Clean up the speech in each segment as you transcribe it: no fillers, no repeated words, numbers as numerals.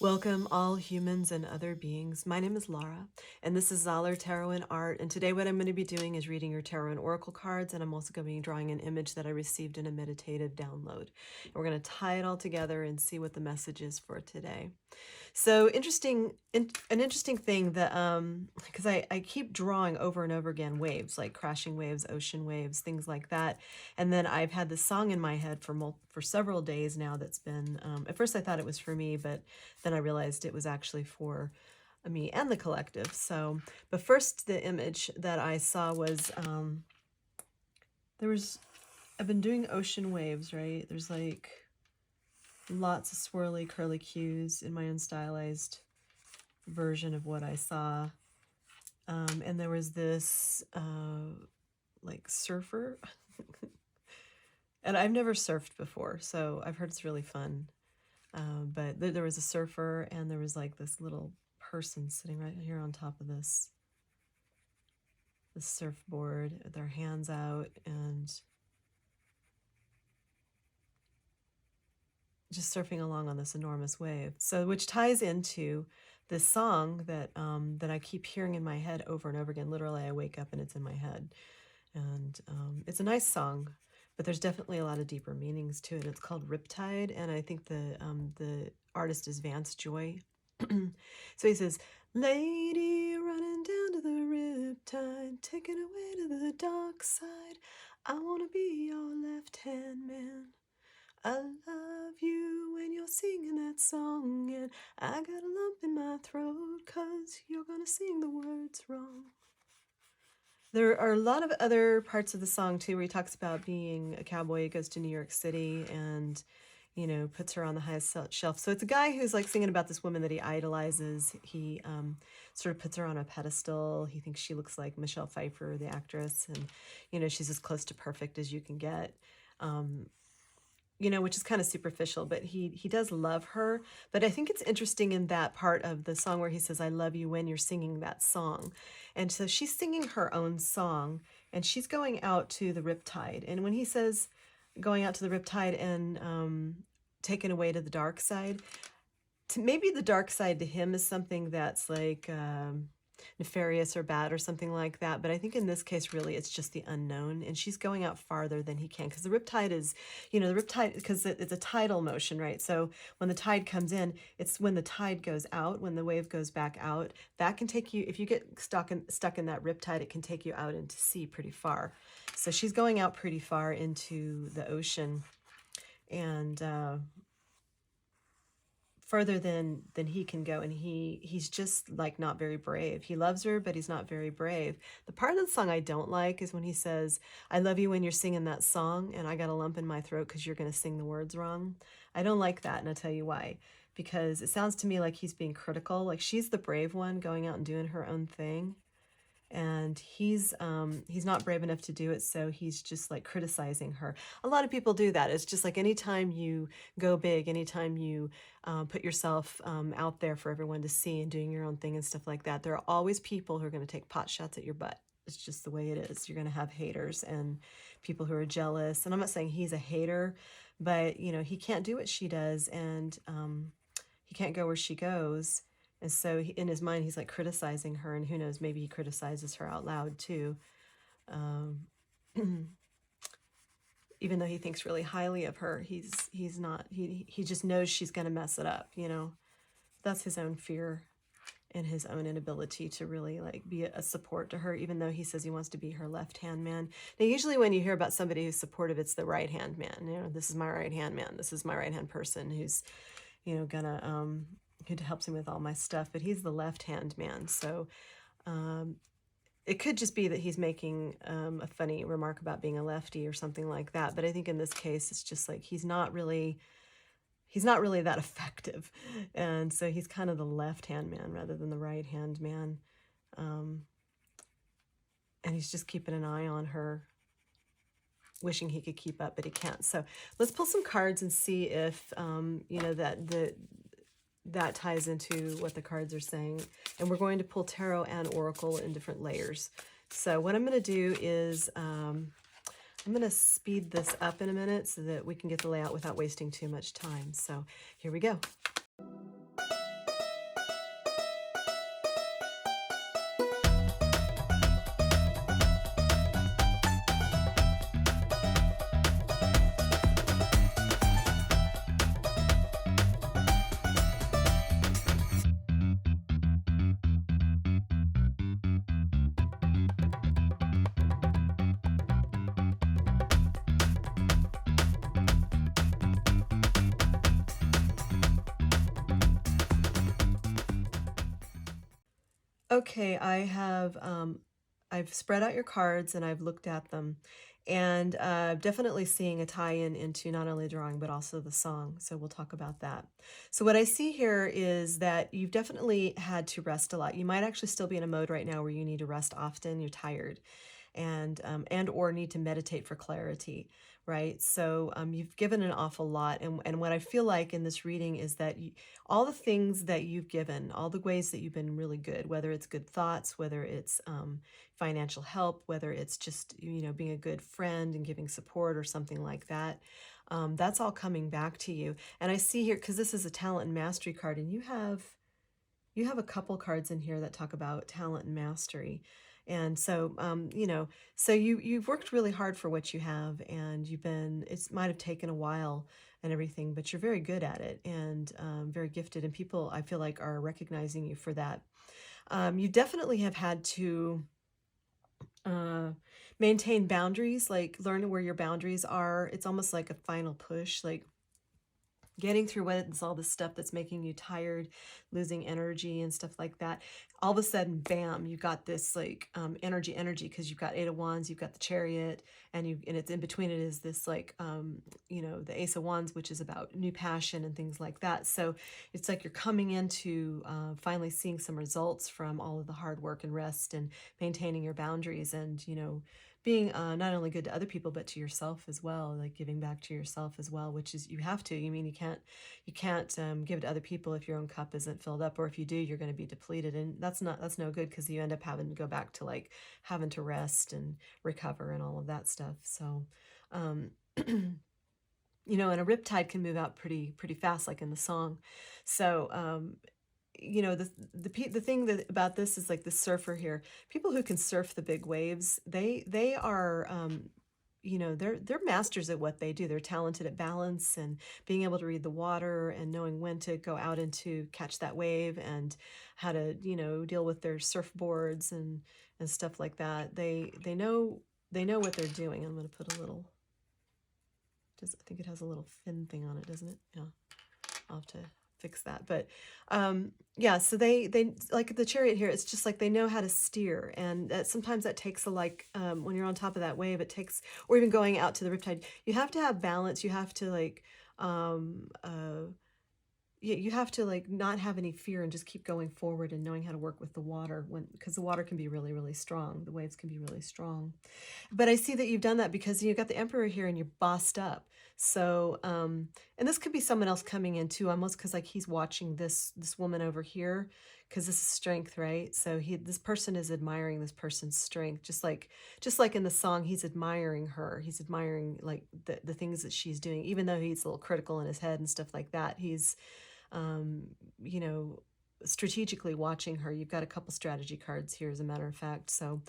Welcome, all humans and other beings. My name is Laura, and this is Zollar Tarot and Art. And today, what I'm going to be doing is reading your tarot and oracle cards, and I'm also going to be drawing an image that I received in a meditative download. And we're going to tie it all together and see what the message is for today. So an interesting thing that because I keep drawing over and over again waves, like crashing waves, ocean waves, things like that. And then I've had this song in my head for several days now that's been at first I thought it was for me, but then I realized it was actually for me and the collective. So, but first the image that I saw was there was I've been doing ocean waves, right? There's like lots of swirly curly cues in my own stylized version of what I saw. And there was this like surfer. And I've never surfed before, so I've heard it's really fun. But there was a surfer, and there was like this little person sitting right here on top of this surfboard, their hands out, and just surfing along on this enormous wave. So, which ties into this song that that I keep hearing in my head over and over again. Literally, I wake up and it's in my head, and it's a nice song, but there's definitely a lot of deeper meanings to it. It's called Riptide, and I think the artist is Vance Joy. So he says, "Lady running down to the riptide, taken away to the dark side. I wanna be your left-hand man. I love you when you're singing that song, and I got a lump in my throat 'cause you're gonna sing the words wrong." There are a lot of other parts of the song too where he talks about being a cowboy. He goes to New York City and, you know, puts her on the highest shelf. So it's a guy who's like singing about this woman that he idolizes. He sort of puts her on a pedestal. He thinks she looks like Michelle Pfeiffer, the actress, and, you know, she's as close to perfect as you can get. You know, which is kind of superficial, but he does love her. But I think it's interesting in that part of the song where he says, "I love you" when you're singing that song. And so she's singing her own song, and she's going out to the riptide. And when he says going out to the riptide and taken away to the dark side, maybe the dark side to him is something that's like nefarious or bad or something like that. But I think in this case, really, it's just the unknown. And she's going out farther than he can, because the riptide is, you know, the riptide, because it's a tidal motion, right? So when the tide comes in, it's when the tide goes out, when the wave goes back out, that can take you, if you get stuck in that riptide, it can take you out into sea pretty far. So she's going out pretty far into the ocean, and further than he can go, and he's just like not very brave. He loves her, but he's not very brave. The part of the song I don't like is when he says, "I love you when you're singing that song, and I got a lump in my throat because you're going to sing the words wrong." I don't like that, and I'll tell you why. Because it sounds to me like he's being critical, like she's the brave one going out and doing her own thing, and he's not brave enough to do it, so he's just like criticizing her. A lot of people do that. It's just like anytime you go big, anytime you put yourself out there for everyone to see and doing your own thing and stuff like that, there are always people who are going to take pot shots at your butt. It's just the way it is. You're going to have haters and people who are jealous, and I'm not saying he's a hater, but you know, he can't do what she does, and he can't go where she goes. And so in his mind, he's like criticizing her, and who knows, maybe he criticizes her out loud too. Even though he thinks really highly of her, he's not, he just knows she's going to mess it up, you know. That's his own fear and his own inability to really like be a support to her, even though he says he wants to be her left-hand man. Now, usually when you hear about somebody who's supportive, it's the right-hand man. You know, this is my right-hand man. This is my right-hand person who's, you know, gonna who helps him with all my stuff, but he's the left-hand man. So it could just be that he's making a funny remark about being a lefty or something like that. But I think in this case, it's just like he's not really that effective, and so he's kind of the left-hand man rather than the right-hand man. And he's just keeping an eye on her, wishing he could keep up, but he can't. So let's pull some cards and see if you know, that ties into what the cards are saying. And we're going to pull tarot and oracle in different layers. So what I'm going to do is I'm going to speed this up in a minute so that we can get the layout without wasting too much time. So here we go. Okay, I've spread out your cards and I've looked at them, and definitely seeing a tie-in into not only the drawing but also the song. So we'll talk about that. So what I see here is that you've definitely had to rest a lot. You might actually still be in a mode right now where you need to rest often. You're tired, and or need to meditate for clarity, right? So you've given an awful lot, and what I feel like in this reading is that all the things that you've given, all the ways that you've been really good, whether it's good thoughts, whether it's financial help, whether it's just being a good friend and giving support or something like that. That's all coming back to you. And I see here, because this is a talent and mastery card, and you have a couple cards in here that talk about talent and mastery. And so, so you've worked really hard for what you have, and it might have taken a while and everything, but you're very good at it, and very gifted. And people, I feel like, are recognizing you for that. You definitely have had to uh, maintain boundaries, like learn where your boundaries are. It's almost like a final push, like getting through what's all this stuff that's making you tired, losing energy and stuff like that. All of a sudden, bam, you got this like energy, because you've got Eight of Wands, you've got the Chariot, and it's in between it is this like the Ace of Wands, which is about new passion and things like that. So it's like you're coming into finally seeing some results from all of the hard work and rest and maintaining your boundaries, and being not only good to other people but to yourself as well, like giving back to yourself as well, which is, you have to. You mean you can't give it to other people if your own cup isn't filled up, or if you do, you're going to be depleted, and that's no good, because you end up having to go back to like having to rest and recover and all of that stuff. So um and a riptide can move out pretty fast, like in the song. So the thing about this is, like, the surfer here, people who can surf the big waves, they are they're masters at what they do. They're talented at balance and being able to read the water and knowing when to go out and to catch that wave, and how to deal with their surfboards and stuff like that. They know what they're doing. I'm going to put a little, I think it has a little fin thing on it, doesn't it? Yeah, I'll have to fix that. But yeah, so they like the Chariot here, it's just like they know how to steer, and sometimes that takes when you're on top of that wave, it takes, or even going out to the Riptide, you have to have balance. You have to like you have to like not have any fear and just keep going forward, and knowing how to work with the water, because the water can be really strong, the waves can be really strong. But I see that you've done that because you've got the Emperor here and you're bossed up. So, and this could be someone else coming in too, almost because like he's watching this woman over here, because this is strength, right? So this person is admiring this person's strength, just like in the song, he's admiring her. He's admiring like the things that she's doing, even though he's a little critical in his head and stuff like that. He's um, you know, strategically watching her. You've got a couple strategy cards here, as a matter of fact. So,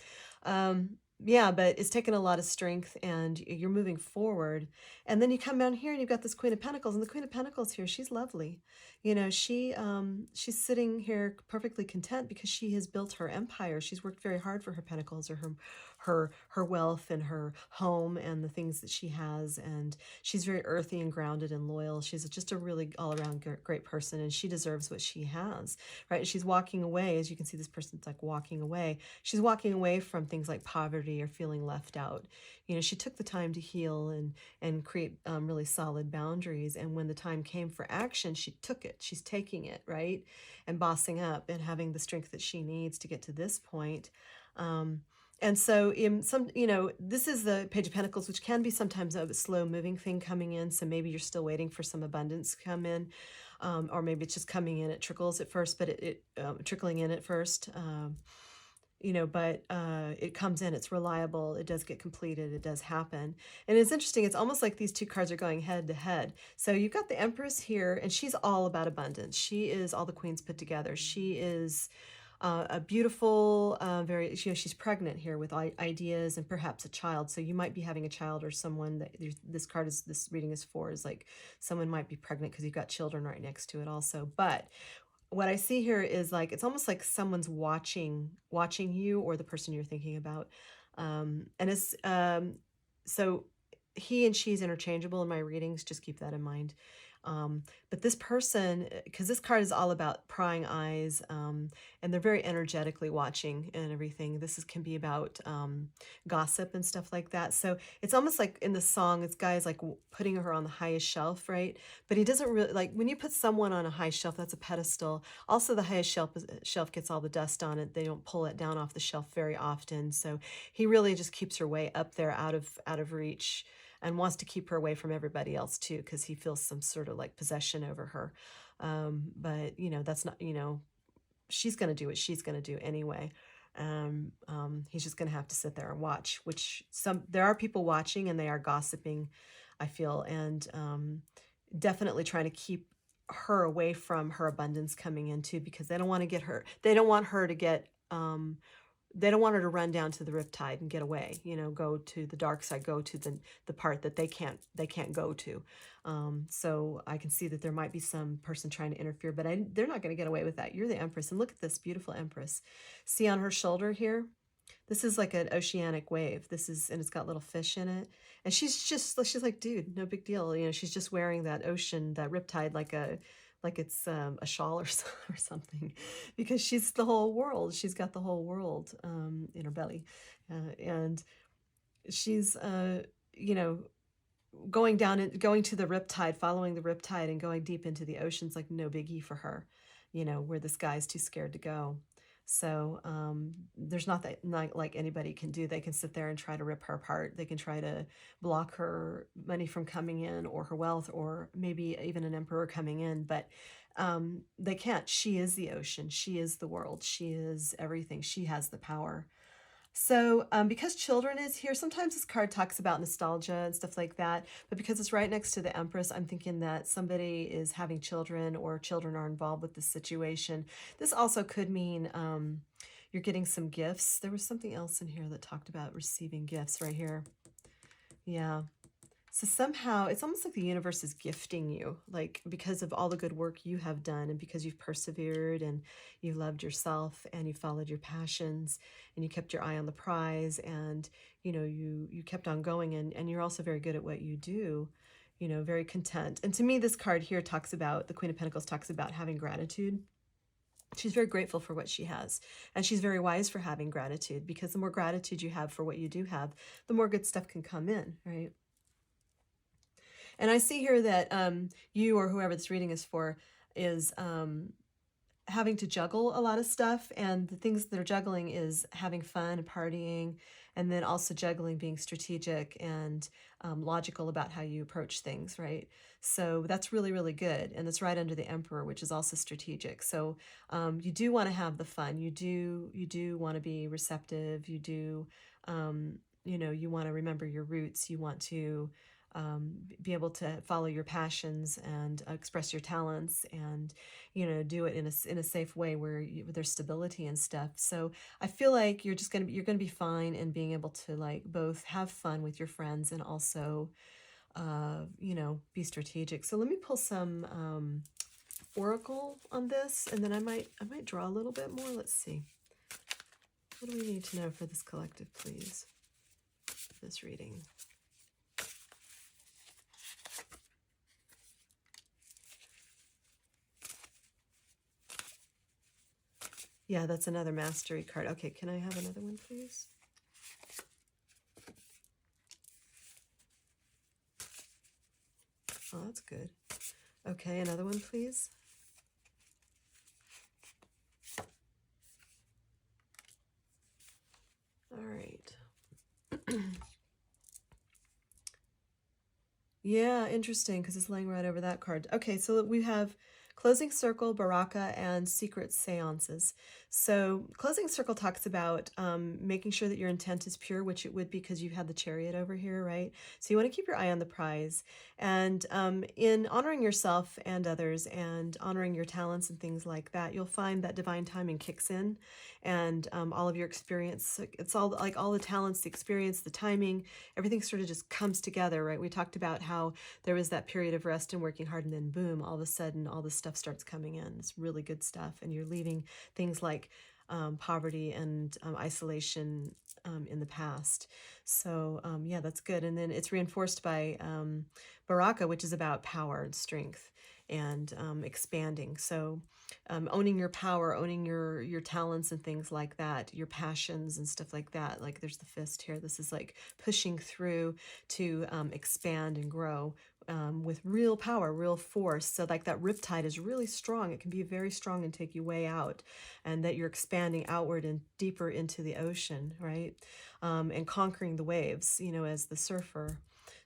yeah, but it's taken a lot of strength, and you're moving forward. And then you come down here and you've got this Queen of Pentacles, and the Queen of Pentacles here, she's lovely. She's sitting here perfectly content because she has built her empire. She's worked very hard for her pentacles, or her wealth and her home and the things that she has, and she's very earthy and grounded and loyal. She's just a really all-around great person, and she deserves what she has, right? She's walking away, as you can see, this person's like walking away. She's walking away from things like poverty or feeling left out. She took the time to heal and create really solid boundaries, and when the time came for action, she took it. She's taking it, right? And bossing up and having the strength that she needs to get to this point. And so this is the Page of Pentacles, which can be sometimes a slow moving thing coming in. So maybe you're still waiting for some abundance to come in, or maybe it's just coming in. It trickles at first, but it trickling in at first. But it comes in, it's reliable, it does get completed, it does happen. And it's interesting, it's almost like these two cards are going head to head. So you've got the Empress here, and she's all about abundance. She is all the queens put together. She is a beautiful, she's pregnant here with ideas and perhaps a child. So you might be having a child, or someone that this reading is for, is like someone might be pregnant because you've got children right next to it also. But what I see here is like, it's almost like someone's watching you, or the person you're thinking about. And it's so he and she's interchangeable in my readings. Just keep that in mind. But this person, because this card is all about prying eyes, and they're very energetically watching and everything. Can be about gossip and stuff like that. So it's almost like in the song, this guy is like putting her on the highest shelf, right? But he doesn't really like when you put someone on a high shelf, that's a pedestal. Also, the highest shelf gets all the dust on it. They don't pull it down off the shelf very often. So he really just keeps her way up there, out of reach, and wants to keep her away from everybody else too, because he feels some sort of like possession over her. But that's not, she's going to do what she's going to do anyway. He's just going to have to sit there and watch, which there are people watching and they are gossiping, I feel, and definitely trying to keep her away from her abundance coming in too, because they don't want to get her. They don't want her to get they don't want her to run down to the Riptide and get away, go to the dark side, go to the part that they can't go to. So I can see that there might be some person trying to interfere, but they're not going to get away with that. You're the Empress, and look at this beautiful Empress. See on her shoulder here? This is like an oceanic wave. And it's got little fish in it. And she's like, dude, no big deal. She's just wearing that Riptide, like it's a shawl or something, because she's the whole world. She's got the whole world in her belly, and she's going down and going to the Riptide, following the Riptide, and going deep into the ocean's like no biggie for her. Where this guy's too scared to go. So there's not like anybody can do. They can sit there and try to rip her apart. They can try to block her money from coming in, or her wealth, or maybe even an emperor coming in. But they can't. She is the ocean. She is the world. She is everything. She has the power. So because children is here, sometimes this card talks about nostalgia and stuff like that, but because it's right next to the Empress, I'm thinking that somebody is having children, or children are involved with this situation. This also could mean you're getting some gifts. There was something else in here that talked about receiving gifts right here. Yeah. So somehow it's almost like the universe is gifting you, like because of all the good work you have done, and because you've persevered and you loved yourself and you followed your passions and you kept your eye on the prize, and you kept on going, and you're also very good at what you do, very content. And to me, this card here talks about, the Queen of Pentacles talks about having gratitude. She's very grateful for what she has, and she's very wise for having gratitude, because the more gratitude you have for what you do have, the more good stuff can come in, right? And I see here that you, or whoever this reading is for, is having to juggle a lot of stuff. And the things that are juggling is having fun and partying, and then also juggling being strategic and logical about how you approach things, right? So that's really, really good. And it's right under the Emperor, which is also strategic. So you do want to have the fun. You do want to be receptive. You do, you want to remember your roots. You want to be able to follow your passions and express your talents, and do it in a safe way where there's stability and stuff. So I feel like you're gonna be fine in being able to like both have fun with your friends and also be strategic. So let me pull some oracle on this, and then I might draw a little bit more. Let's see, what do we need to know for this collective, please, this reading. Yeah, that's another mastery card. Okay, can I have another one, please? Oh, that's good. Okay, another one, please. All right. Yeah, interesting, because it's laying right over that card. Okay, so we have Closing Circle, Baraka, and Secret Seances. So Closing Circle talks about making sure that your intent is pure, which it would be because you had the Chariot over here, right? So you want to keep your eye on the prize. And in honoring yourself and others, and honoring your talents and things like that, you'll find that divine timing kicks in, and all of your experience, it's all like all the talents, the experience, the timing, everything sort of just comes together, right? We talked about how there was that period of rest and working hard, and then boom, all of a sudden all this stuff starts coming in. It's really good stuff, and you're leaving things like poverty and isolation in the past. So yeah, that's good. And then it's reinforced by Baraka, which is about power and strength and expanding. So owning your power, owning your talents and things like that, your passions and stuff like that. Like there's the fist here. This is like pushing through to expand and grow with real power, real force. So like that riptide is really strong. It can be very strong and take you way out, and that you're expanding outward and deeper into the ocean, right? And conquering the waves, you know, as the surfer.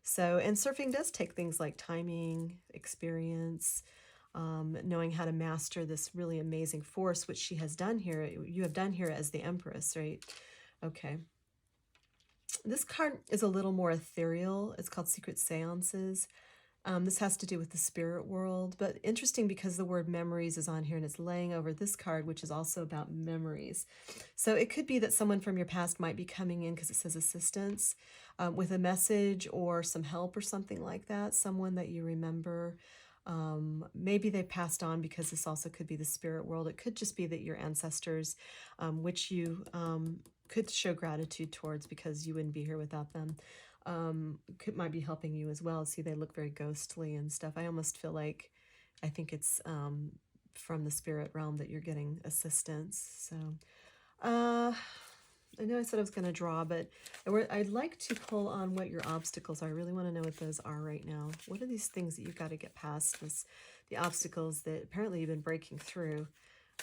So, and surfing does take things like timing, experience, knowing how to master this really amazing force, which she has done here. You have done here as the Empress, right? Okay. This card is a little more ethereal. It's called Secret Seances. This has to do with the spirit world, but interesting because the word memories is on here and it's laying over this card, which is also about memories. So it could be that someone from your past might be coming in because it says assistance with a message or some help or something like that. Someone that you remember. Maybe they passed on because this also could be the spirit world. It could just be that your ancestors, which you could show gratitude towards because you wouldn't be here without them, might be helping you as well. See, they look very ghostly and stuff. I almost feel like, I think it's from the spirit realm that you're getting assistance. So I know I said I was going to draw, but I'd like to pull on what your obstacles are. I really want to know what those are right now. What are these things that you've got to get past, the obstacles that apparently you've been breaking through?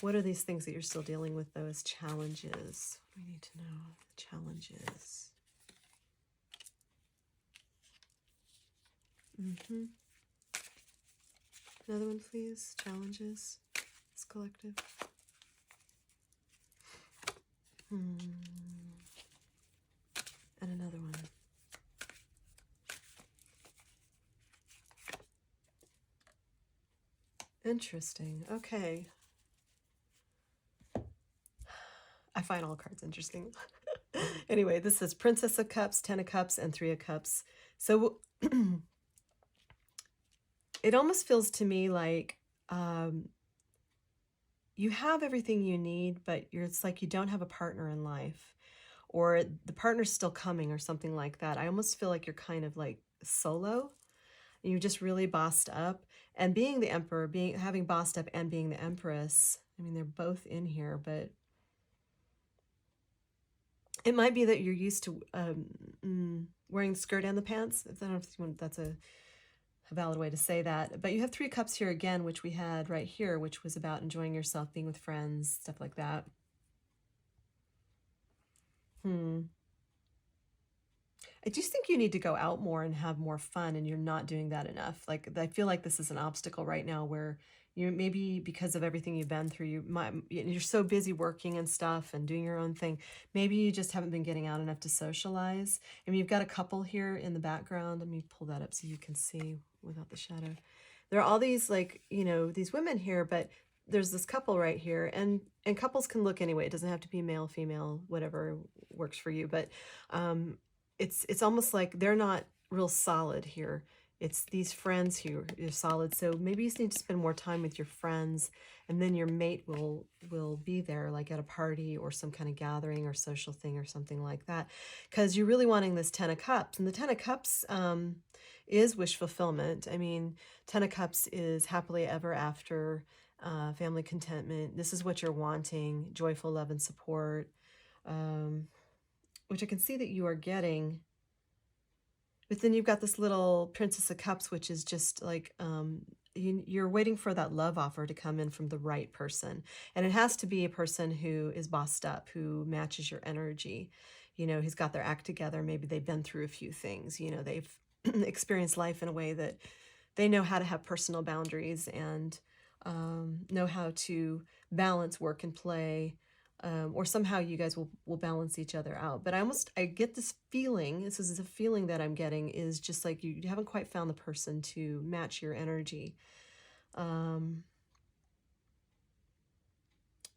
What are these things that you're still dealing with, though, as challenges? We need to know the challenges. Another one, please. Challenges. This collective. And another one. Interesting. Okay. I find all cards interesting. Anyway, this says Princess of Cups, Ten of Cups, and Three of Cups. So it almost feels to me like you have everything you need, but it's like you don't have a partner in life, or the partner's still coming or something like that. I almost feel like you're kind of like solo. You're just really bossed up. And being the Emperor, having bossed up and being the Empress, I mean, they're both in here, but it might be that you're used to wearing the skirt and the pants. I don't know if that's a valid way to say that. But you have Three Cups here again, which we had right here, which was about enjoying yourself, being with friends, stuff like that. I just think you need to go out more and have more fun, and you're not doing that enough. Like, I feel like this is an obstacle right now where you maybe because of everything you've been through, you're so busy working and stuff and doing your own thing. Maybe you just haven't been getting out enough to socialize. I mean, you've got a couple here in the background. Let me pull that up so you can see without the shadow. There are all these, like, you know, these women here, but there's this couple right here, and couples can look anyway. It doesn't have to be male, female, whatever works for you. But it's almost like they're not real solid here. It's these friends who are solid. So maybe you just need to spend more time with your friends, and then your mate will be there, like at a party or some kind of gathering or social thing or something like that, because you're really wanting this Ten of Cups. And the Ten of Cups is wish fulfillment. I mean, Ten of Cups is happily ever after, family contentment. This is what you're wanting, joyful love and support, which I can see that you are getting. But then you've got this little Princess of Cups, which is just like you're waiting for that love offer to come in from the right person. And it has to be a person who is bossed up, who matches your energy, you know, who's got their act together. Maybe they've been through a few things, you know, they've experienced life in a way that they know how to have personal boundaries and know how to balance work and play, or somehow you guys will balance each other out. But I get this feeling, this is a feeling that I'm getting, is just like you haven't quite found the person to match your energy,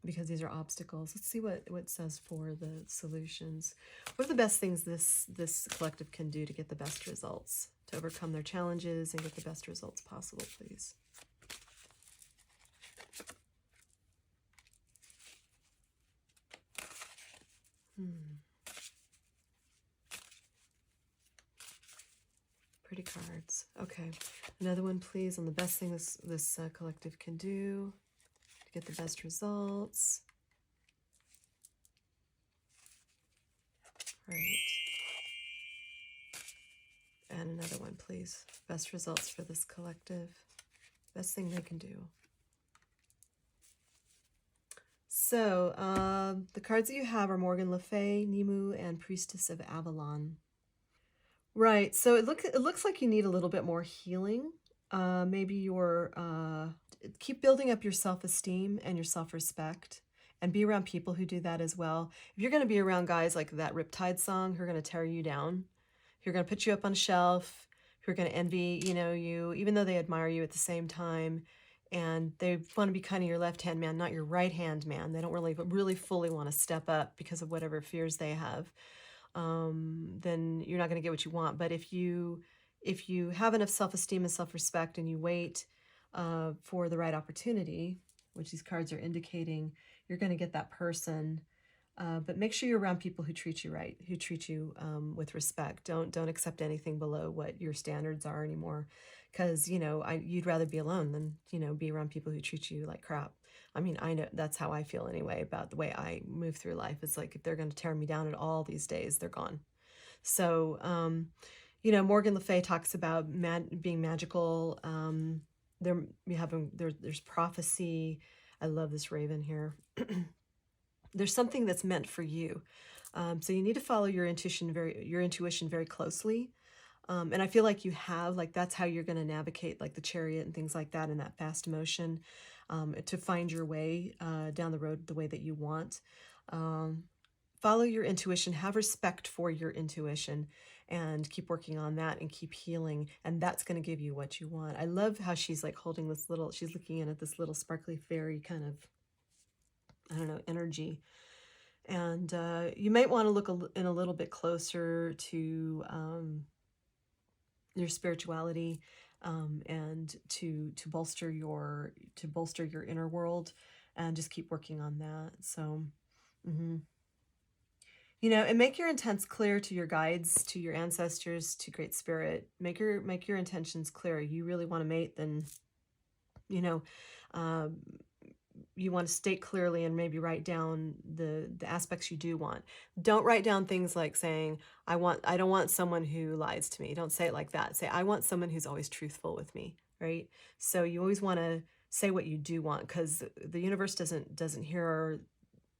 because these are obstacles. Let's see what it says for the solutions. What are the best things this collective can do to get the best results, to overcome their challenges and get the best results possible, please? pretty cards. Okay, another one, please, on the best thing this collective can do to get the best results. Right. And another one, please. Best results for this collective. Best thing they can do. So, the cards that you have are Morgan Le Fay, Nimue, and Priestess of Avalon. Right. So it looks like you need a little bit more healing. Maybe keep building up your self-esteem and your self-respect, and be around people who do that as well. If you're going to be around guys like that Riptide song who are going to tear you down, who are going to put you up on a shelf, who are going to envy, you, even though they admire you at the same time, and they want to be kind of your left-hand man, not your right-hand man. They don't really fully want to step up because of whatever fears they have. Then you're not going to get what you want. But if you have enough self-esteem and self-respect, and you wait for the right opportunity, which these cards are indicating, you're going to get that person. But make sure you're around people who treat you right, who treat you with respect. Don't accept anything below what your standards are anymore, because you'd rather be alone than be around people who treat you like crap. I mean, I know that's how I feel anyway about the way I move through life. It's like if they're going to tear me down at all these days, they're gone. So, Morgan Le Fay talks about being magical. There's prophecy. I love this raven here. There's something that's meant for you. So you need to follow your intuition very closely. And I feel like you have, like, that's how you're going to navigate like the chariot and things like that in that fast motion, to find your way down the road the way that you want. Follow your intuition, have respect for your intuition, and keep working on that and keep healing. And that's going to give you what you want. I love how she's like holding she's looking in at this little sparkly fairy kind of, I don't know, energy. And you might want to look in a little bit closer to your spirituality, and to bolster your inner world, and just keep working on that. So, and make your intents clear to your guides, to your ancestors, to Great Spirit. Make your intentions clear. You really want to mate, then you want to state clearly and maybe write down the aspects you do want. Don't write down things like saying, I don't want someone who lies to me. Don't say it like that. Say, I want someone who's always truthful with me, right? So you always want to say what you do want, because the universe doesn't hear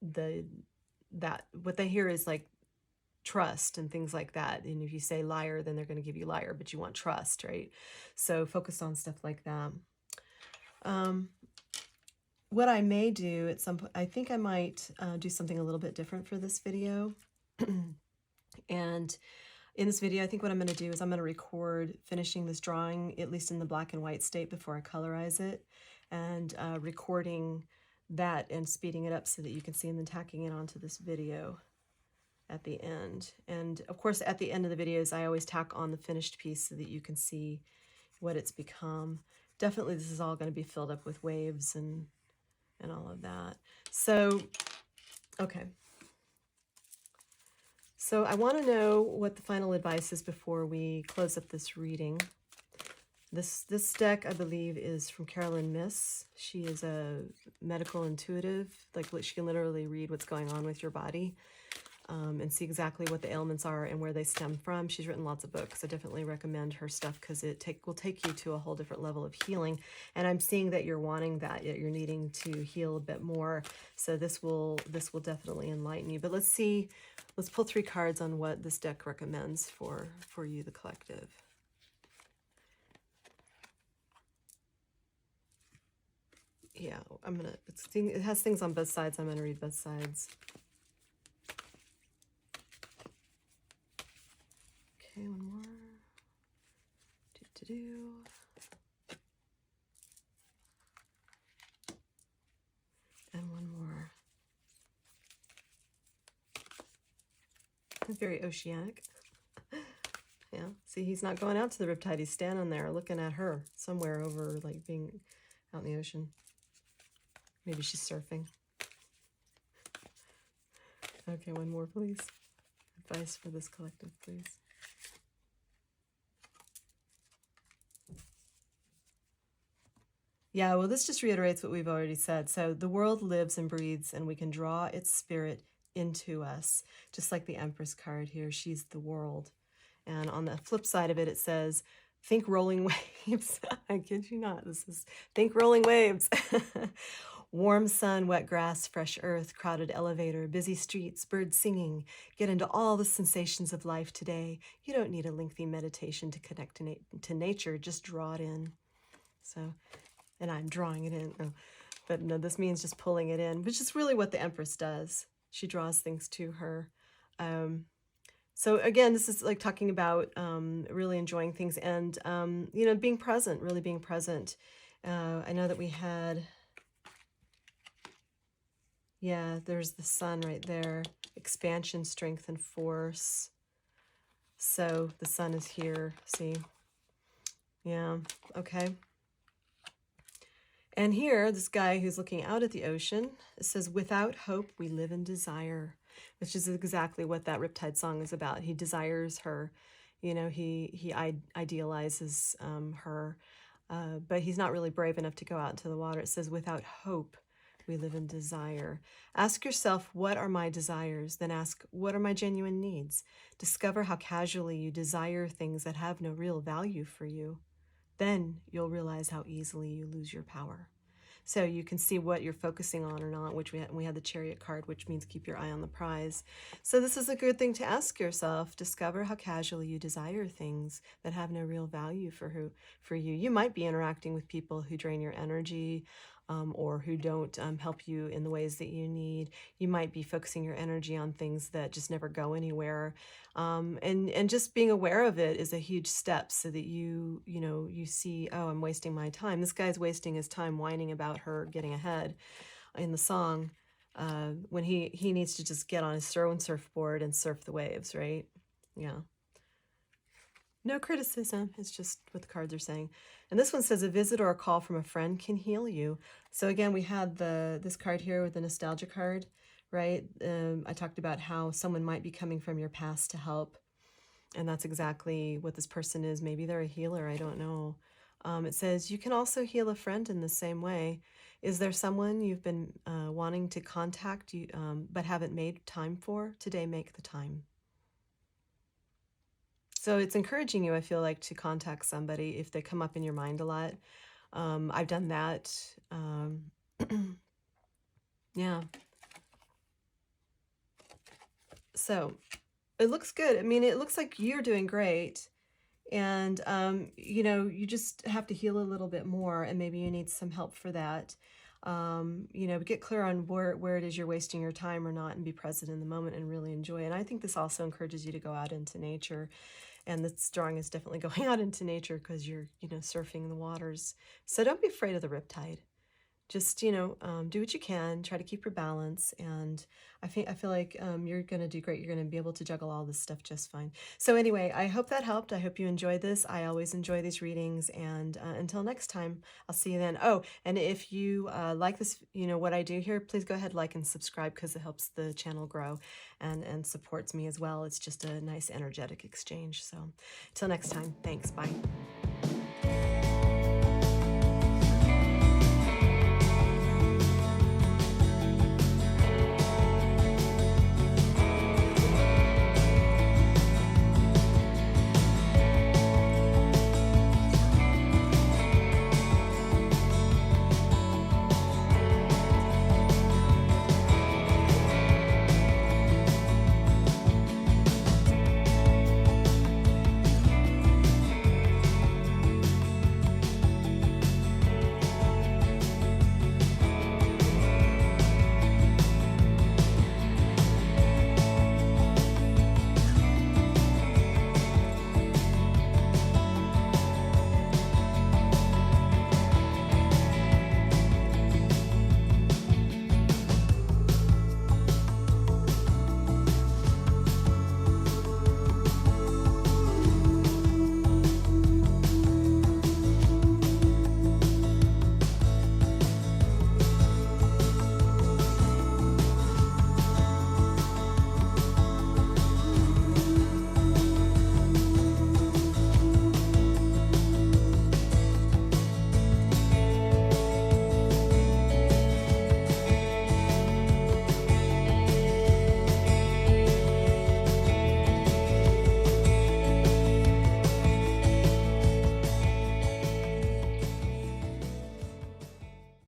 what they hear is like trust and things like that. And if you say liar, then they're going to give you liar, but you want trust, right? So focus on stuff like that. What I may do at some point, I think I might do something a little bit different for this video. And in this video, I think what I'm going to do is I'm going to record finishing this drawing, at least in the black and white state, before I colorize it, and recording that and speeding it up so that you can see, and then tacking it onto this video at the end. And of course, at the end of the videos, I always tack on the finished piece so that you can see what it's become. Definitely, this is all going to be filled up with waves and all of that. So, okay. So I want to know what the final advice is before we close up this reading. This deck, I believe, is from Carolyn Miss. She is a medical intuitive. Like, she can literally read what's going on with your body, and see exactly what the ailments are and where they stem from. She's written lots of books. I definitely recommend her stuff, because it will take you to a whole different level of healing. And I'm seeing that you're wanting that, yet you're needing to heal a bit more. So this will definitely enlighten you. But let's pull 3 cards on what this deck recommends for you, the collective. Yeah, it has things on both sides. I'm gonna read both sides. Okay, one more. And one more. Very oceanic. Yeah, see, he's not going out to the Riptide. He's standing there looking at her somewhere over, like, being out in the ocean. Maybe she's surfing. Okay, one more, please. Advice for this collective, please. Yeah, well, this just reiterates what we've already said. So the world lives and breathes, and we can draw its spirit into us, just like the Empress card here. She's the world. And on the flip side of it, it says, think rolling waves. I kid you not. This is think rolling waves. Warm sun, wet grass, fresh earth, crowded elevator, busy streets, birds singing. Get into all the sensations of life today. You don't need a lengthy meditation to connect to nature. Just draw it in. So, and I'm drawing it in. Oh, but no, this means just pulling it in, which is really what the Empress does. She draws things to her. So again, this is like talking about really enjoying things and, being present, really being present. I know that we had, yeah, there's the sun right there, expansion, strength, and force. So the sun is here, see? Yeah, okay. And here, this guy who's looking out at the ocean, it says, without hope, we live in desire, which is exactly what that Riptide song is about. He desires her. He idealizes her, but he's not really brave enough to go out into the water. It says, without hope, we live in desire. Ask yourself, what are my desires? Then ask, what are my genuine needs? Discover how casually you desire things that have no real value for you. Then you'll realize how easily you lose your power. So you can see what you're focusing on or not, which we had the Chariot card, which means keep your eye on the prize. So this is a good thing to ask yourself. Discover how casually you desire things that have no real value for you. You might be interacting with people who drain your energy, or who don't help you in the ways that you need. You might be focusing your energy on things that just never go anywhere. And just being aware of it is a huge step, so that you see, oh, I'm wasting my time. This guy's wasting his time whining about her getting ahead in the song, when he needs to just get on his throwing surfboard and surf the waves, right? Yeah. No criticism. It's just what the cards are saying. And this one says, a visit or a call from a friend can heal you. So again, we had this card here with the nostalgia card, right? I talked about how someone might be coming from your past to help. And that's exactly what this person is. Maybe they're a healer. I don't know. It says, you can also heal a friend in the same way. Is there someone you've been wanting to contact, but haven't made time for? Today, make the time. So it's encouraging you, I feel like, to contact somebody if they come up in your mind a lot. I've done that. Yeah. So it looks good. I mean, it looks like you're doing great. And, you just have to heal a little bit more, and maybe you need some help for that. Get clear on where it is you're wasting your time or not, and be present in the moment and really enjoy it. And I think this also encourages you to go out into nature. And this drawing is definitely going out into nature because you're, surfing the waters. So don't be afraid of the riptide. Just, do what you can, try to keep your balance. And I feel like you're going to do great. You're going to be able to juggle all this stuff just fine. So anyway, I hope that helped. I hope you enjoyed this. I always enjoy these readings. And until next time, I'll see you then. Oh, and if you like this, what I do here, please go ahead, like and subscribe, because it helps the channel grow and supports me as well. It's just a nice energetic exchange. So until next time, thanks. Bye.